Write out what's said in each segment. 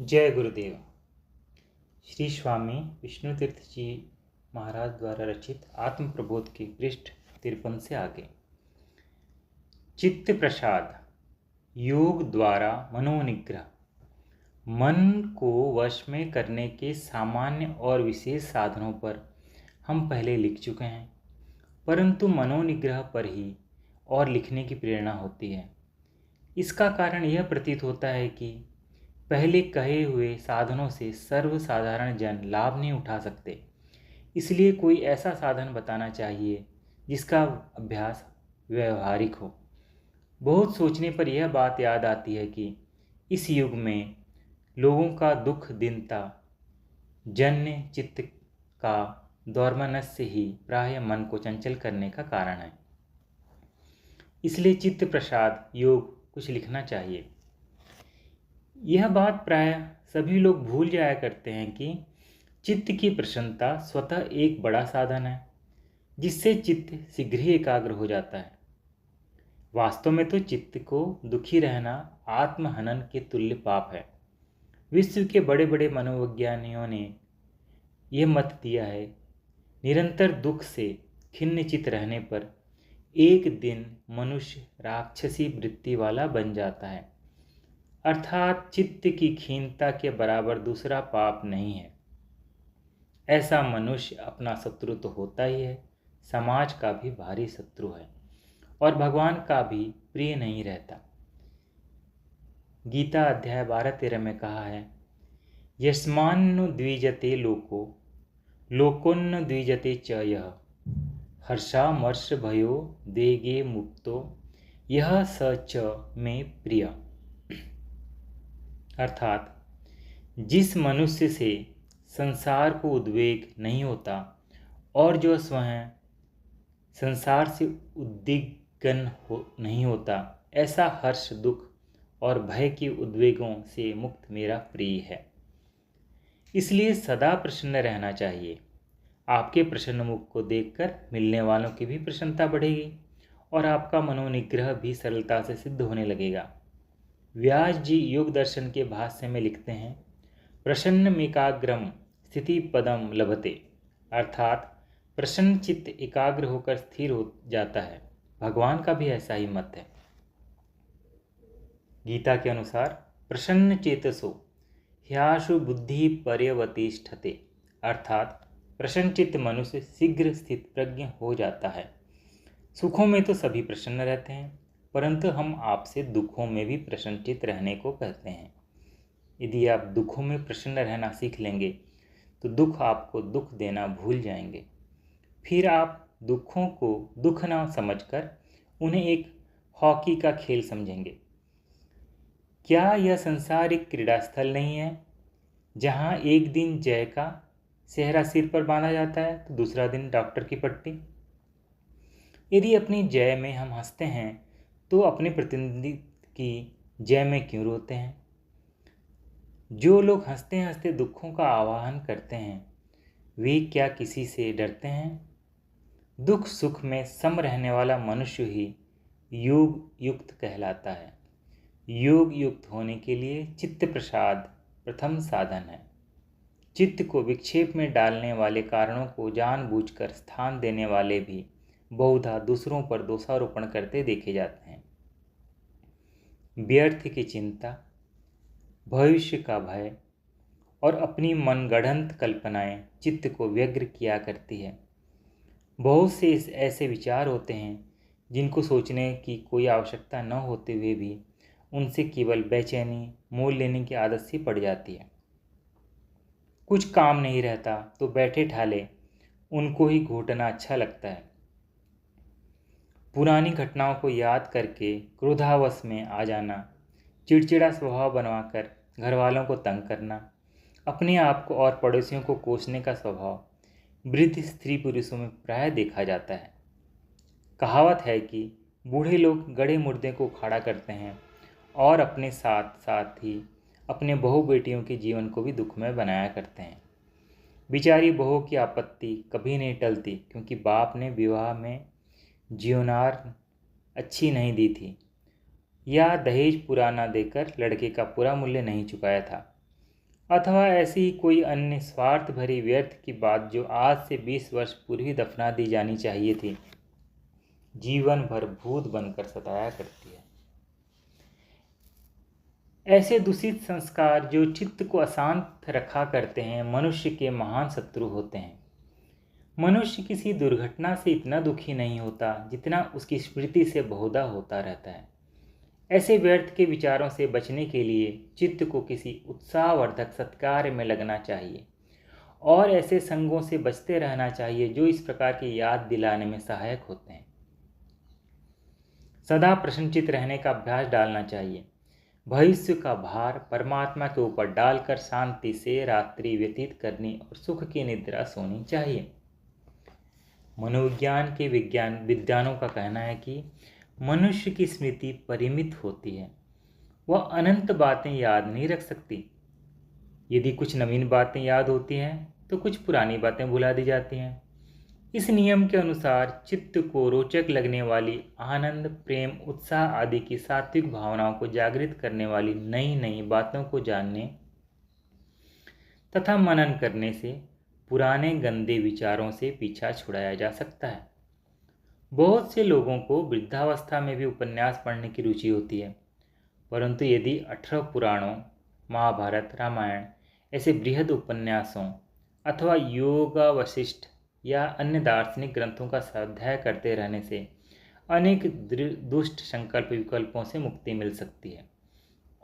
जय गुरुदेव। श्री स्वामी विष्णु तीर्थ जी महाराज द्वारा रचित आत्म प्रबोध के पृष्ठ 53 से आगे। चित्त प्रसाद योग द्वारा मनोनिग्रह। मन को वश में करने के सामान्य और विशेष साधनों पर हम पहले लिख चुके हैं, परंतु मनोनिग्रह पर ही और लिखने की प्रेरणा होती है। इसका कारण यह प्रतीत होता है कि पहले कहे हुए साधनों से सर्वसाधारण जन लाभ नहीं उठा सकते, इसलिए कोई ऐसा साधन बताना चाहिए जिसका अभ्यास व्यवहारिक हो। बहुत सोचने पर यह बात याद आती है कि इस युग में लोगों का दुख दीनता जन्य चित्त का दौर्मनस्य ही प्रायः मन को चंचल करने का कारण है। इसलिए चित्त प्रसाद योग कुछ लिखना चाहिए। यह बात प्रायः सभी लोग भूल जाया करते हैं कि चित्त की प्रसन्नता स्वतः एक बड़ा साधन है जिससे चित्त शीघ्र ही एकाग्र हो जाता है। वास्तव में तो चित्त को दुखी रहना आत्महनन के तुल्य पाप है। विश्व के बड़े बड़े मनोवैज्ञानिकों ने यह मत दिया है, निरंतर दुख से खिन्न चित्त रहने पर एक दिन मनुष्य राक्षसी वृत्ति वाला बन जाता है। अर्थात चित्त की खीनता के बराबर दूसरा पाप नहीं है। ऐसा मनुष्य अपना शत्रु तो होता ही है, समाज का भी भारी शत्रु है और भगवान का भी प्रिय नहीं रहता। गीता अध्याय 12-13 में कहा है, यस्मान्नु द्विजते लोको लोकोन्न द्विजते च यः हर्षामर्ष भयो देगे मुक्तो यह स च मे प्रिय। अर्थात जिस मनुष्य से संसार को उद्वेग नहीं होता और जो स्वयं संसार से उद्विग्न नहीं होता, ऐसा हर्ष दुख और भय की उद्वेगों से मुक्त मेरा प्रिय है। इसलिए सदा प्रसन्न रहना चाहिए। आपके प्रसन्न मुख को देखकर मिलने वालों की भी प्रसन्नता बढ़ेगी और आपका मनोनिग्रह भी सरलता से सिद्ध होने लगेगा। व्यास जी योग दर्शन के भाष्य में लिखते हैं, प्रसन्नमेकाग्रम स्थिति पदम लभते, अर्थात प्रसन्न चित्त एकाग्र होकर स्थिर हो जाता है। भगवान का भी ऐसा ही मत है। गीता के अनुसार प्रसन्न चेतसो ह्याशु बुद्धि पर्यवतिष्ठते, अर्थात प्रसन्न चित्त मनुष्य शीघ्र स्थित प्रज्ञ हो जाता है। सुखों में तो सभी प्रसन्न रहते हैं, परंतु हम आपसे दुखों में भी प्रसन्नचित्त रहने को कहते हैं। यदि आप दुखों में प्रसन्न रहना सीख लेंगे तो दुख आपको दुख देना भूल जाएंगे। फिर आप दुखों को दुख ना समझकर उन्हें एक हॉकी का खेल समझेंगे। क्या यह संसार एक क्रीड़ा स्थल नहीं है जहाँ एक दिन जय का सेहरा सिर पर बांधा जाता है तो दूसरा दिन डॉक्टर की पट्टी। यदि अपनी जय में हम हंसते हैं तो अपने प्रतिद्वंदी की जय में क्यों रोते हैं? जो लोग हंसते हंसते दुखों का आवाहन करते हैं, वे क्या किसी से डरते हैं? दुख सुख में सम रहने वाला मनुष्य ही योग युक्त कहलाता है। योग युक्त होने के लिए चित्त प्रसाद प्रथम साधन है। चित्त को विक्षेप में डालने वाले कारणों को जानबूझकर स्थान देने वाले भी बहुधा दूसरों पर दोषारोपण करते देखे जाते हैं। व्यर्थ की चिंता, भविष्य का भय और अपनी मनगढ़ंत कल्पनाएं चित्त को व्यग्र किया करती है। बहुत से ऐसे विचार होते हैं जिनको सोचने की कोई आवश्यकता न होते हुए भी उनसे केवल बेचैनी मोल लेने की आदत सी पड़ जाती है। कुछ काम नहीं रहता तो बैठे ठाले उनको ही घोटना अच्छा लगता है। पुरानी घटनाओं को याद करके क्रोधावश में आ जाना, चिड़चिड़ा स्वभाव बनवाकर घर वालों को तंग करना, अपने आप को और पड़ोसियों को कोसने का स्वभाव वृद्ध स्त्री पुरुषों में प्रायः देखा जाता है। कहावत है कि बूढ़े लोग गड़े मुर्दे को खड़ा करते हैं और अपने साथ साथ ही अपने बहू बेटियों के जीवन को भी दुखमय बनाया करते हैं। बेचारी बहू की आपत्ति कभी नहीं टलती, क्योंकि बाप ने विवाह में जीवनार अच्छी नहीं दी थी या दहेज पूरा न देकर लड़के का पूरा मूल्य नहीं चुकाया था। अथवा ऐसी ही कोई अन्य स्वार्थ भरी व्यर्थ की बात जो आज से 20 वर्ष पूर्व ही दफना दी जानी चाहिए थी, जीवन भर भूत बनकर सताया करती है। ऐसे दूषित संस्कार जो चित्त को अशांत रखा करते हैं, मनुष्य के महान शत्रु होते हैं। मनुष्य किसी दुर्घटना से इतना दुखी नहीं होता जितना उसकी स्मृति से बहुधा होता रहता है। ऐसे व्यर्थ के विचारों से बचने के लिए चित्त को किसी उत्साहवर्धक सत्कार्य में लगना चाहिए और ऐसे संगों से बचते रहना चाहिए जो इस प्रकार की याद दिलाने में सहायक होते हैं। सदा प्रसन्नचित्त रहने का अभ्यास डालना चाहिए। भविष्य का भार परमात्मा के ऊपर डालकर शांति से रात्रि व्यतीत करनी और सुख की निद्रा सोनी चाहिए। मनोविज्ञान के विद्वानों का कहना है कि मनुष्य की स्मृति परिमित होती है, वह अनंत बातें याद नहीं रख सकती। यदि कुछ नवीन बातें याद होती हैं तो कुछ पुरानी बातें भुला दी जाती हैं। इस नियम के अनुसार चित्त को रोचक लगने वाली आनंद, प्रेम, उत्साह आदि की सात्विक भावनाओं को जागृत करने वाली नई नई बातों को जानने तथा मनन करने से पुराने गंदे विचारों से पीछा छुड़ाया जा सकता है। बहुत से लोगों को वृद्धावस्था में भी उपन्यास पढ़ने की रुचि होती है, परंतु यदि 18 पुराणों, महाभारत, रामायण ऐसे बृहद उपन्यासों अथवा योगा वशिष्ठ या अन्य दार्शनिक ग्रंथों का स्वाध्याय करते रहने से अनेक दुष्ट संकल्प विकल्पों से मुक्ति मिल सकती है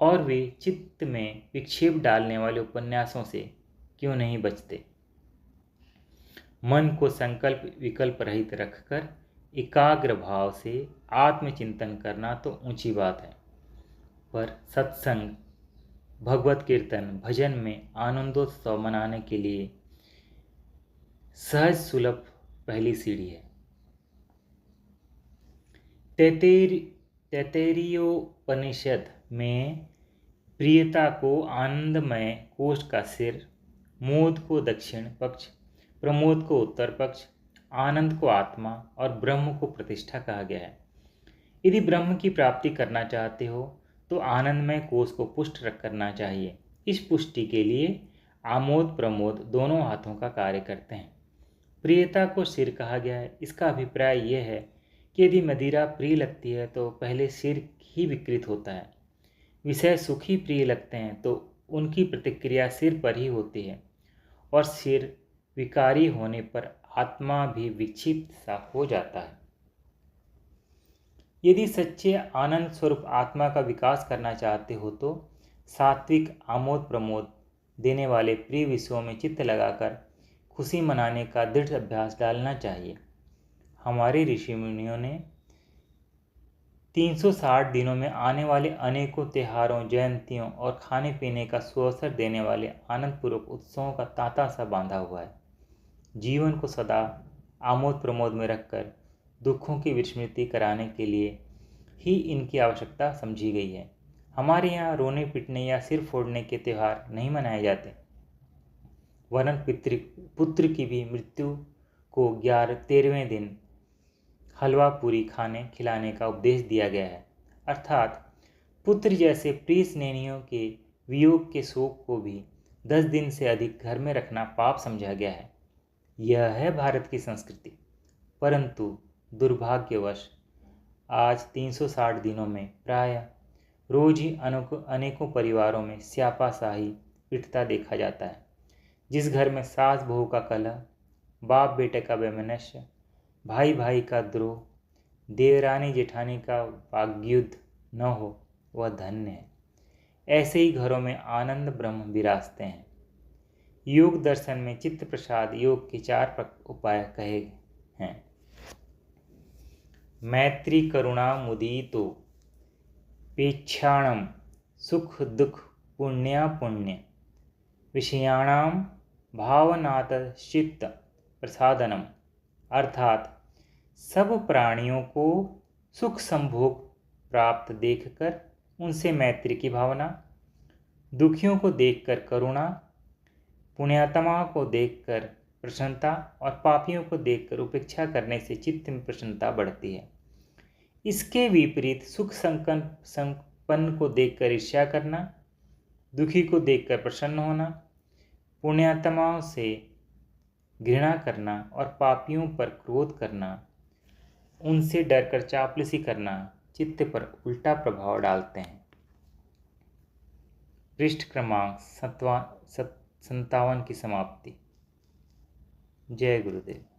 और वे चित्त में विक्षेप डालने वाले उपन्यासों से क्यों नहीं बचते। मन को संकल्प विकल्प रहित रखकर एकाग्र भाव से आत्मचिंतन करना तो ऊंची बात है, पर सत्संग, भगवत कीर्तन, भजन में आनंदोत्सव मनाने के लिए सहज सुलभ पहली सीढ़ी है। तैत्तिरीयोपनिषद में प्रियता को आनंदमय कोष का सिर, मोद को दक्षिण पक्ष, प्रमोद को उत्तर पक्ष, आनंद को आत्मा और ब्रह्म को प्रतिष्ठा कहा गया है। यदि ब्रह्म की प्राप्ति करना चाहते हो तो आनंदमय कोष को पुष्ट करना चाहिए। इस पुष्टि के लिए आमोद प्रमोद दोनों हाथों का कार्य करते हैं। प्रियता को सिर कहा गया है। इसका अभिप्राय यह है कि यदि मदिरा प्रिय लगती है तो पहले सिर ही विकृत होता है। विषय सुख ही प्रिय लगते हैं तो उनकी प्रतिक्रिया सिर पर ही होती है और सिर विकारी होने पर आत्मा भी विक्षिप्त सा हो जाता है। यदि सच्चे आनंद स्वरूप आत्मा का विकास करना चाहते हो तो सात्विक आमोद प्रमोद देने वाले प्रिय विषयों में चित्त लगाकर खुशी मनाने का दृढ़ अभ्यास डालना चाहिए। हमारे ऋषि मुनियों ने 360 दिनों में आने वाले अनेकों त्योहारों, जयंतियों और खाने पीने का सुअवसर देने वाले आनंदपूर्वक उत्सवों का तांता सा बांधा हुआ है। जीवन को सदा आमोद प्रमोद में रखकर दुखों की विस्मृति कराने के लिए ही इनकी आवश्यकता समझी गई है। हमारे यहाँ रोने पीटने या सिर फोड़ने के त्यौहार नहीं मनाए जाते, वरन पुत्र की भी मृत्यु को 13वें दिन हलवा पूरी खाने खिलाने का उपदेश दिया गया है। अर्थात पुत्र जैसे प्रिय स्नेहियों के वियोग के शोक को भी 10 दिन से अधिक घर में रखना पाप समझा गया है। यह है भारत की संस्कृति। परंतु दुर्भाग्यवश आज 360 दिनों में प्रायः रोज ही अनेकों परिवारों में स्यापाशाही पिटता देखा जाता है। जिस घर में सास बहू का कलह, बाप बेटे का वैमनस्य, भाई भाई का द्रोह, देवरानी जेठानी का वाग्युद्ध न हो वह धन्य है। ऐसे ही घरों में आनंद ब्रह्म विराजते हैं। योग दर्शन में चित्त प्रसाद योग के 4 उपाय कहे हैं। मैत्री करुणा मुदीतो पेक्षाणम सुख दुख पुण्या पुण्य विषयाणाम भावनात चित्त प्रसादनम। अर्थात सब प्राणियों को सुख संभोग प्राप्त देखकर उनसे मैत्री की भावना, दुखियों को देखकर करुणा, पुण्यात्मा को देखकर प्रसन्नता और पापियों को देखकर उपेक्षा करने से चित्त में प्रसन्नता बढ़ती है। इसके विपरीत सुख संपन्न को देखकर ईर्ष्या करना, दुखी को देखकर प्रसन्न होना, पुण्यात्माओं से घृणा करना और पापियों पर क्रोध करना, उनसे डरकर चापलूसी करना चित्त पर उल्टा प्रभाव डालते हैं। पृष्ठ क्रमांक 57 की समाप्ति। जय गुरुदेव।